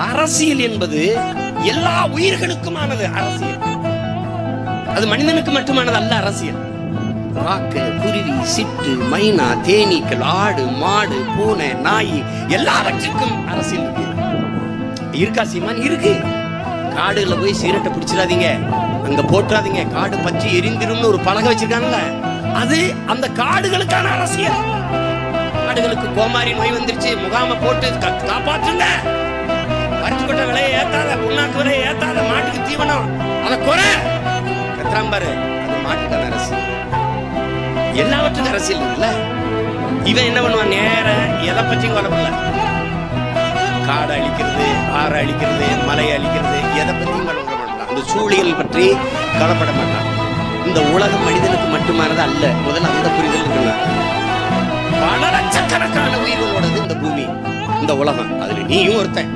அரசியல் என்பது எல்லா உயிர்களுக்குமானது. அரசியல் அது மனிதனுக்கு மட்டுமானது அல்ல. அரசியல் ராக்கு, குருவி, சிட்டு, மைனா, தேனீக்கள், ஆடு, மாடு, பூனை, நாய் எல்லாவற்றுக்கும் அரசியல் இருக்கு. இருக்கா சீமான்? இருக்கு. காடுல போய் சிகரெட்டை பிடிச்சிடாதீங்க, அங்க போட்டுறாதீங்க, காடு பற்றி எரிந்திரும்னு ஒரு பலகை வச்சிருக்காங்கல்ல, அது அந்த காடுகளுக்கான அரசியல். காடுகளுக்கு கோமாரி நோய் வந்துருச்சு, முகாம போட்டு காப்பாற்றுங்க. பருத்தி கொட்டை விலையை ஏத்தாத, புண்ணாக்கு விலையை ஏத்தாத, மாட்டுக்கு தீவனம் அதை குறை கத்துறான் பாரு. அது மாட்டுக்கான அரசியல். எல்லாவற்றுக்கும் அரசியல் இருக்குல்ல. இவன் என்ன பண்ணுவான்? நேர எதை பற்றியும் கவலைப்படல. காடை அழிக்கிறது, ஆறு அழிக்கிறது, மலை அழிக்கிறது, எதை பற்றியும் கவலைப்பட மாட்டான். அந்த சூழியல் பற்றி கவலைப்பட மாட்டான். இந்த உலகம் மனிதனுக்கு மட்டுமானது அல்ல. முதல்ல அந்த புரிதல் இருக்கணும். பல லட்சக்கணக்கான உயிர்களோடது இந்த பூமி, இந்த உலகம். அதுல நீயும் ஒருத்தன்.